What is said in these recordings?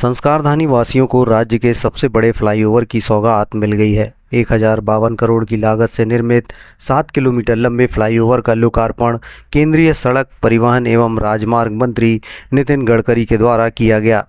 संस्कारधानी वासियों को राज्य के सबसे बड़े फ्लाईओवर की सौगात मिल गई है। 1052 करोड़ की लागत से निर्मित 7 किलोमीटर लंबे फ्लाईओवर का लोकार्पण केंद्रीय सड़क परिवहन एवं राजमार्ग मंत्री नितिन गडकरी के द्वारा किया गया।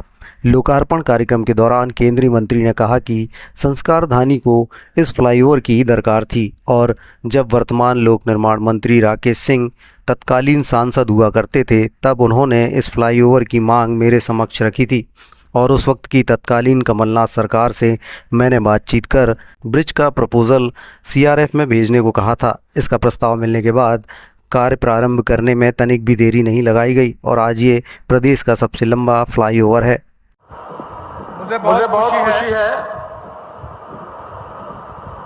लोकार्पण कार्यक्रम के दौरान केंद्रीय मंत्री ने कहा कि संस्कारधानी को इस फ्लाईओवर की दरकार थी और जब वर्तमान लोक निर्माण मंत्री राकेश सिंह तत्कालीन सांसद हुआ करते थे तब उन्होंने इस फ्लाईओवर की मांग मेरे समक्ष रखी थी और उस वक्त की तत्कालीन कमलनाथ सरकार से मैंने बातचीत कर ब्रिज का प्रपोजल सीआरएफ में भेजने को कहा था। इसका प्रस्ताव मिलने के बाद कार्य प्रारंभ करने में तनिक भी देरी नहीं लगाई गई और आज ये प्रदेश का सबसे लंबा फ्लाईओवर है। मुझे बहुत खुशी है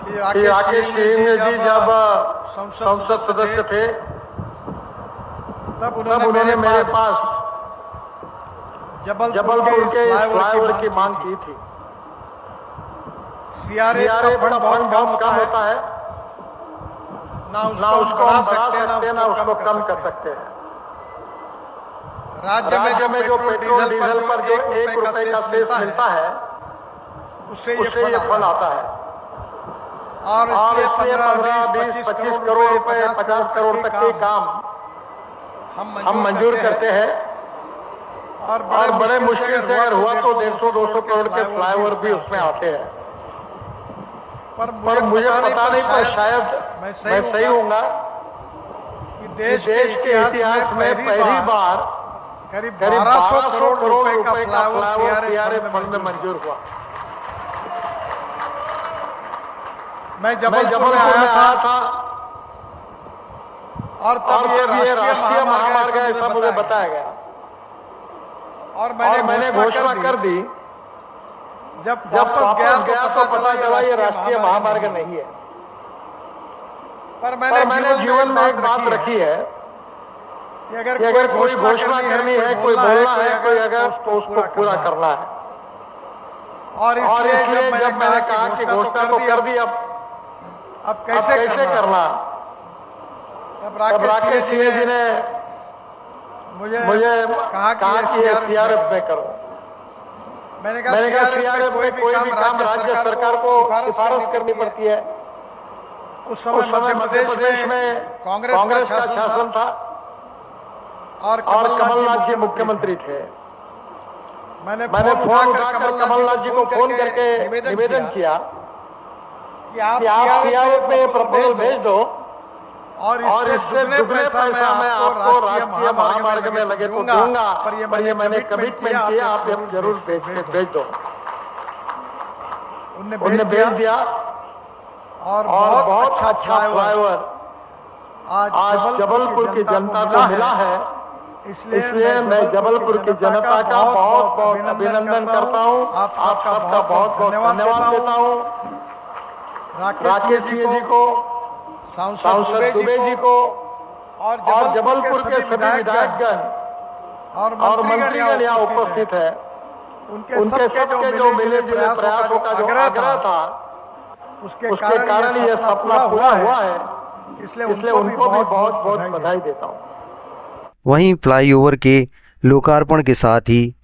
कि राकेश सिंह जी जब संसद सदस्य थे तब उन्होंने मेरे पास जबलपुर के फ्लाईओवर की मांग की थी। सीआरएफ का फंड बहुत कम होता है, ना उसको हम बढ़ा सकते ना उसको कम कर सकते हैं। राज्य में जो पेट्रोल डीजल पर जो 1 रुपए का सेस मिलता है उससे ये फंड आता है और इसलिए 15-20-25 करोड़ रुपए 50 करोड़ तक के काम हम मंजूर करते हैं और बड़े मुश्किल से अगर हुआ तो 150-200 करोड़ के फ्लाईओवर भी उसमें आते हैं। पर मुझे पता नहीं, पर शायद मैं सही होऊंगा कि देश के इतिहास में पहली बार करीब 1200 करोड़ रुपए का फ्लाईओवर सीआरएफ फंड में मंजूर हुआ। मैं जबलपुर में आया था और तब ये राष्ट्रीय महामार्ग है ऐसा मुझे बताया गया और मैंने घोषणा कर दी। जब वापस गया तो पता चला ये राष्ट्रीय महामार्ग नहीं है। पर मैंने जीवन में एक बात रखी है कि अगर कोई घोषणा करनी है, कोई बोलना है, कोई अगर तो उसको पूरा करना है। और इसलिए जब मैंने कहा कि घोषणा तो कर दी, अब कैसे करना, तब राकेश सिंह जी ने मुझे कहा कि ये सीआरएफ में करो। मैंने कहा सीआरएफ में कोई भी काम राज्य सरकार को सिफारिश करनी पड़ती है। उस समय मध्य प्रदेश में कांग्रेस का शासन था और कमलनाथ जी मुख्यमंत्री थे। मैंने फोन उठाकर कमलनाथ जी को फोन करके निवेदन किया कि आप सीआरएफ में प्रपोजल भेज दो और इससे दुगने पैसा मैं आपको राष्ट्रीय महामार्ग में लगे तो दूंगा, पर ये मैंने कमिटमेंट किया, आप जरूर भेज दो। उन्होंने भेज दिया और बहुत अच्छा फ्लाईओवर आज जबलपुर की जनता को मिला है। इसलिए मैं जबलपुर की जनता का बहुत अभिनंदन करता हूँ, आप सबका बहुत धन्यवाद देता हूँ। राकेश सिंह जी को, सांसद दुबे जी को और जबलपुर के सभी विधायकगण और मंत्रीगण यहाँ उपस्थित है। उनके सबके जो मिले जुले प्रयासों का जो आग्रह था उसके कारण ये सपना पूरा हुआ है। इसलिए उनको भी बहुत बधाई देता हूँ। वहीं फ्लाईओवर के लोकार्पण के साथ ही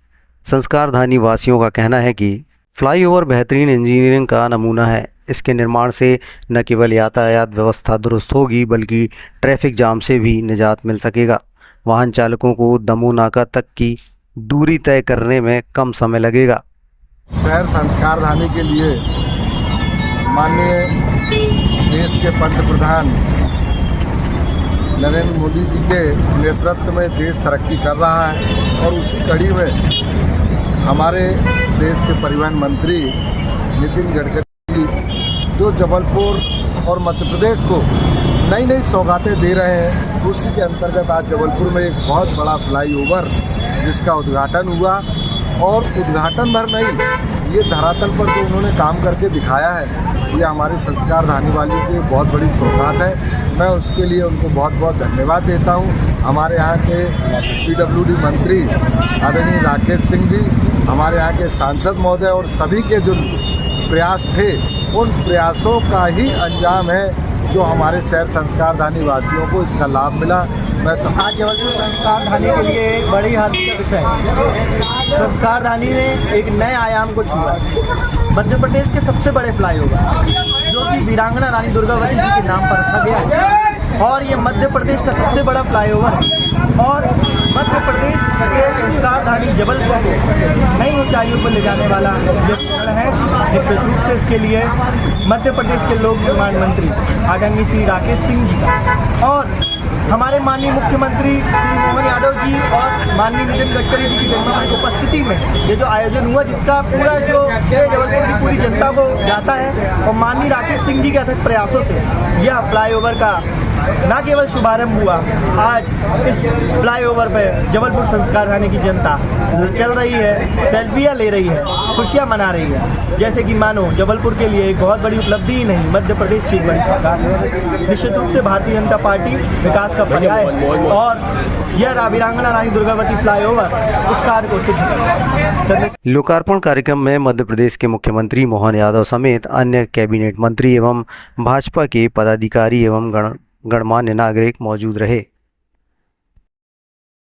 संस्कारधानी वासियों का कहना है कि फ्लाईओवर बेहतरीन इंजीनियरिंग का नमूना है। इसके निर्माण से न केवल यातायात व्यवस्था दुरुस्त होगी बल्कि ट्रैफिक जाम से भी निजात मिल सकेगा। वाहन चालकों को दमोह नाका तक की दूरी तय करने में कम समय लगेगा। शहर संस्कारधानी के लिए माननीय देश के पंत प्रधान नरेंद्र मोदी जी के नेतृत्व में देश तरक्की कर रहा है और उसी कड़ी में हमारे देश के परिवहन मंत्री नितिन गडकरी जो जबलपुर और मध्य प्रदेश को नई सौगातें दे रहे हैं, उसी के अंतर्गत आज जबलपुर में एक बहुत बड़ा फ्लाईओवर जिसका उद्घाटन हुआ और उद्घाटन भर नहीं, ये धरातल पर जो उन्होंने काम करके दिखाया है, ये हमारे संस्कारधानी वालों की बहुत बड़ी सौगात है। मैं उसके लिए उनको बहुत धन्यवाद देता हूँ। हमारे यहाँ के पीडब्ल्यूडी मंत्री आदरणीय राकेश सिंह जी, हमारे यहाँ के सांसद महोदय और सभी के जो प्रयास थे, उन प्रयासों का ही अंजाम है जो हमारे शहर संस्कारधानी वासियों को इसका लाभ मिला। मैं आज जबलपुर संस्कारधानी के लिए एक बड़ी हादसे का विषय है। संस्कारधानी ने एक नए आयाम को छुआ। मध्य प्रदेश के सबसे बड़े फ्लाईओवर जो कि वीरांगना रानी दुर्गावती जी के नाम पर रखा गया है और ये मध्य प्रदेश का सबसे बड़ा फ्लाईओवर है और मध्य प्रदेश के संस्कारधानी जबलपुर को नई ऊंचाइयों पर ले जाने वाला ये क्षण है। निश्चित रूप से इसके लिए मध्य प्रदेश के लोक निर्माण मंत्री आदरणीय श्री राकेश सिंह जी का और हमारे माननीय मुख्यमंत्री श्री मोहन यादव जी और माननीय नितिन गडकरी जी की जन्मदिन उपस्थिति में ये जो आयोजन हुआ, जिसका पूरा जो जबलपुर की पूरी जनता को जाता है और माननीय राकेश सिंह जी के अथक प्रयासों से यह फ्लाईओवर का न केवल शुभारंभ हुआ, आज इस फ्लाईओवर पर जबलपुर संस्कारधानी की जनता चल रही है, सेल्फियाँ ले रही है, खुशियाँ मना रही है, जैसे कि मानो जबलपुर के लिए एक बहुत बड़ी उपलब्धि ही नहीं, मध्य प्रदेश की एक बड़ी सरकार। निश्चित रूप से भारतीय जनता पार्टी विकास का पर्याय है और यह वीरांगना रानी दुर्गावती फ्लाईओवर उस कार्य को सिद्ध करता है। लोकार्पण कार्यक्रम में मध्य प्रदेश के मुख्यमंत्री मोहन यादव समेत अन्य कैबिनेट मंत्री एवं भाजपा के पदाधिकारी एवं गणमान्य नागरिक मौजूद रहे।